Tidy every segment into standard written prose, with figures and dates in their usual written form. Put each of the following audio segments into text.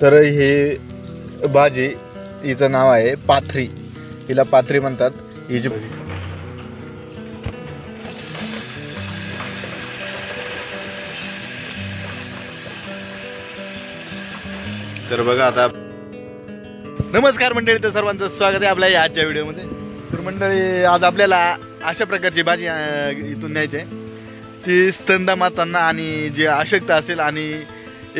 तर हे भाजी हिचं नाव आहे पाथरी, हिला पाथरी म्हणतात. हिची तर बघा आता. नमस्कार मंडळी, तर सर्वांचं स्वागत आहे आपल्या आजच्या व्हिडिओमध्ये. तर मंडळी, आज आपल्याला अशा प्रकारची भाजी इथून न्यायची आहे ती स्तनदा मातांना आणि जे अशक्त असेल आणि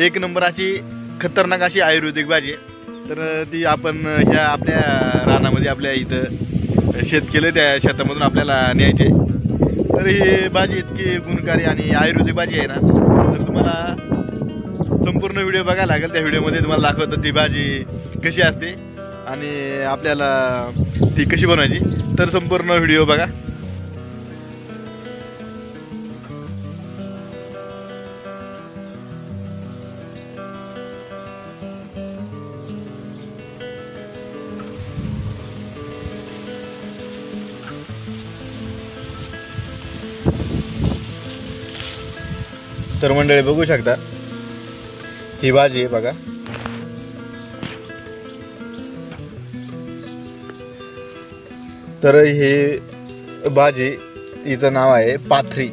एक नंबर अशी खतरनाक अशी आयुर्वेदिक भाजी आहे. तर ती आपण ह्या आपल्या रानामध्ये आपल्या इथं शेत केलं, त्या शेतामधून आपल्याला न्यायची आहे. तर ही भाजी इतकी गुणकारी आणि आयुर्वेदिक भाजी आहे ना, तर तुम्हाला संपूर्ण व्हिडिओ बघायला लागेल. त्या व्हिडिओमध्ये तुम्हाला दाखवतं ती भाजी कशी असते आणि आपल्याला ती कशी बनवायची. तर संपूर्ण व्हिडिओ बघा. तर मंडळी बघू शकता, ही भाजी आहे बघा. तर ही भाजी हिचं नाव आहे पाथरी,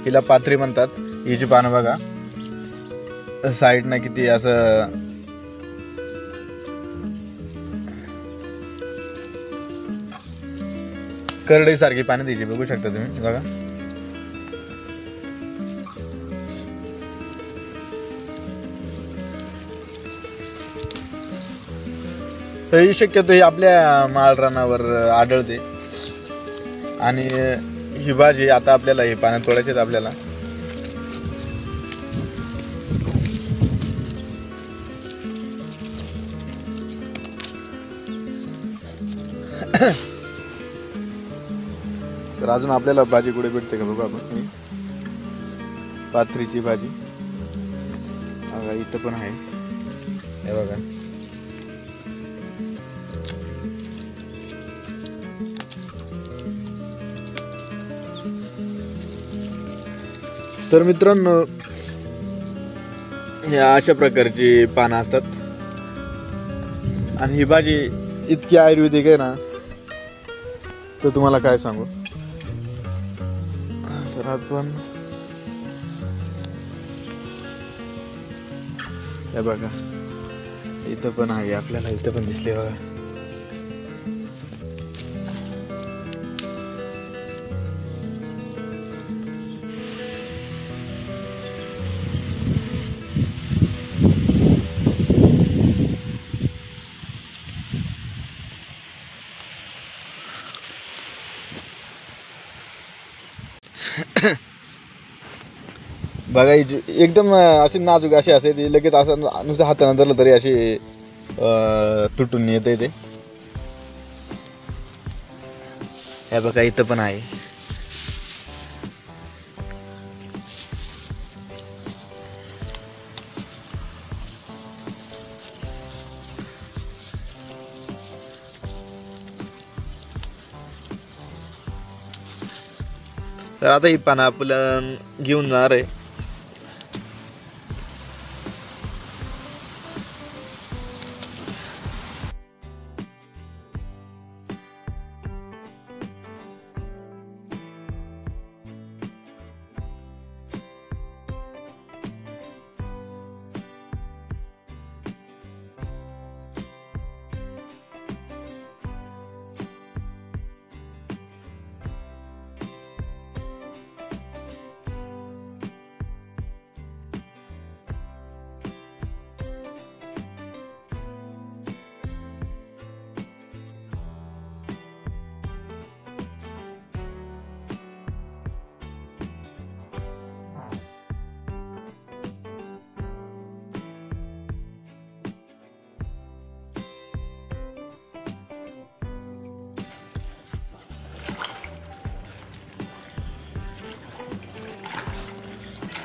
हिला पाथरी म्हणतात. हिची पानं बघा साईडनं किती असं करडईसारखी पानं द्यायची, बघू शकता तुम्ही बघा. ही शक्यतो ही आपल्या माळरानावर आढळते आणि ही भाजी आता आपल्याला ही पाण्यात तोडायची आपल्याला. तर अजून आपल्याला भाजी कुठे भेटते का बघू आपण. पाथरीची भाजी बघा, इथं पण आहे हे बघा. तर मित्रांनो, ह्या अशा प्रकारची पानं असतात आणि ही भाजी इतकी आयुर्वेदिक आहे ना, तर तुम्हाला काय सांगू. तर आपण हे बघा, इथं पण आहे आपल्याला, इथं पण दिसले बघा. बघा, ही एकदम अशी नाजूक अशी असते ती, लगेच असं नुसतं हाताने धरलं तरी अशी तुटून येते ते. हे बघा, इथं पण आहे. तर आता ही पानं आपलं घेऊन जाणार आहे.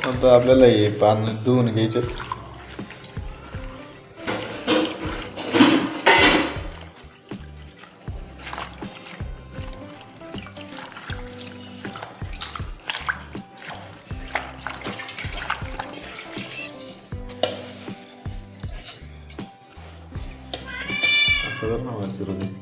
आता आपल्याला हे पान धुवून घ्यायचे. सगळं नावाची रोजी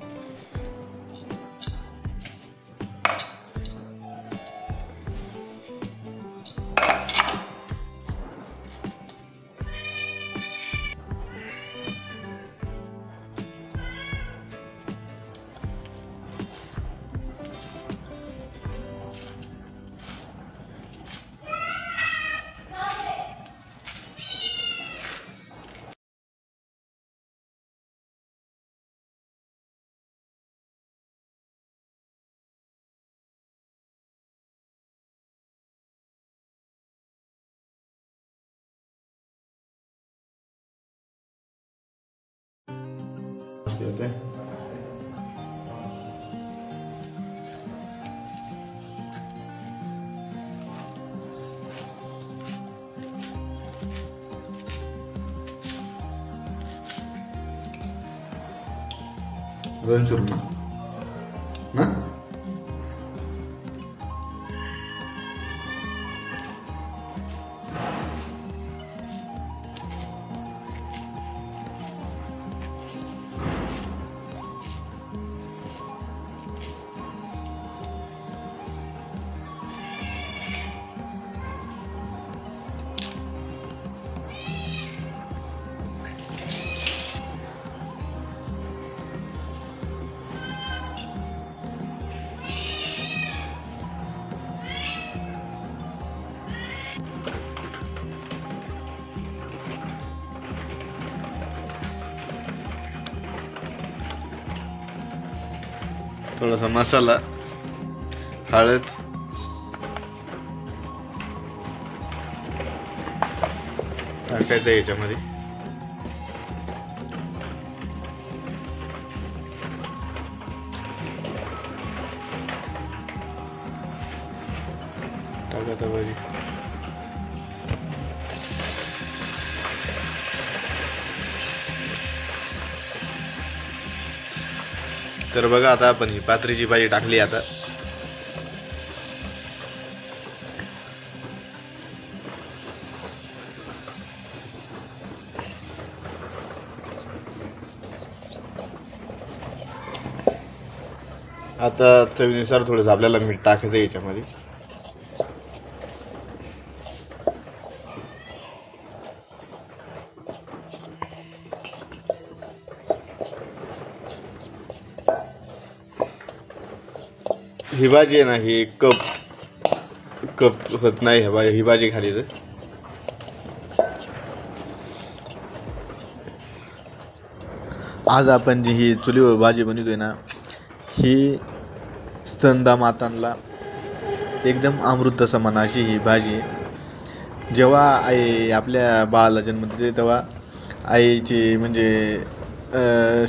येते. रणचूरमा ना थोडासा मसाला, हळद, टाकायचं याच्यामध्ये. टाकायचं भाजी. तर बघा आता आपण ही पात्रीची भाजी टाकली. आता चवीनुसार थोडंसं आपल्याला मीठ टाकायचं याच्यामध्ये. ही भाजी आहे ना, ही कप होत नाही ही भाजी खाली तर. आज आपण जी ही चुलीवर भाजी बनवतोय ना, ही स्तनदा मातांना एकदम अमृत समान अशी ही भाजी आहे. जेव्हा आई आपल्या बाळाला जन्म देते तेव्हा आईची म्हणजे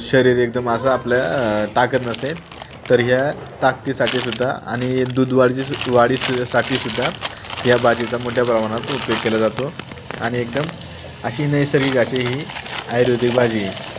शरीर एकदम असं आपल्या ताकद नसते, तर ह्या ताकदीसाठी सुद्धा आणि दूध वाढीसाठी सुद्धा या भाजीचा मोठ्या प्रमाणात उपयोग केला जातो. आणि एकदम अशी नैसर्गिक अशी ही आयुर्वेदिक भाजी आहे.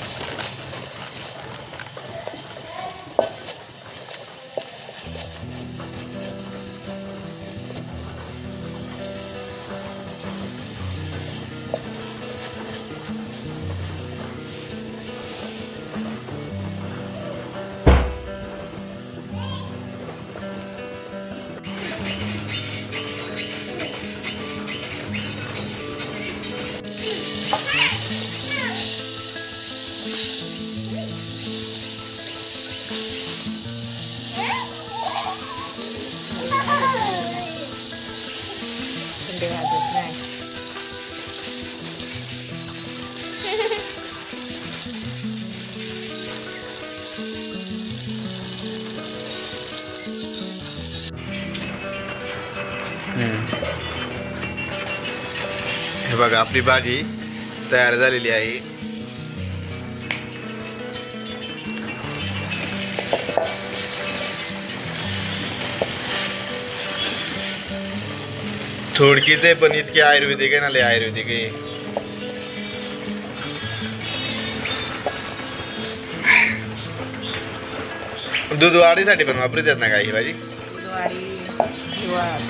हे बघा आपली भाजी तयार झालेली आहे. थोडकीच आहे पण इतकी आयुर्वेदिक आहे ना, लय आयुर्वेदिक आहे. दूध वाढीसाठी पण वापरतात ना काही भाजी.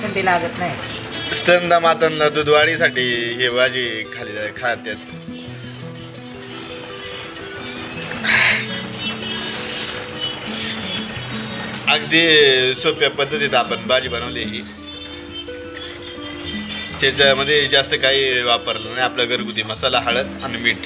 थंडी लागत नाही. स्तनदा मातांना दूध वाढीसाठी ही भाजी खातात. अगदी सोप्या पद्धतीत आपण भाजी बनवली ही. त्याच्यामध्ये जास्त काही वापरलं नाही, आपला घरगुती मसाला, हळद आणि मीठ.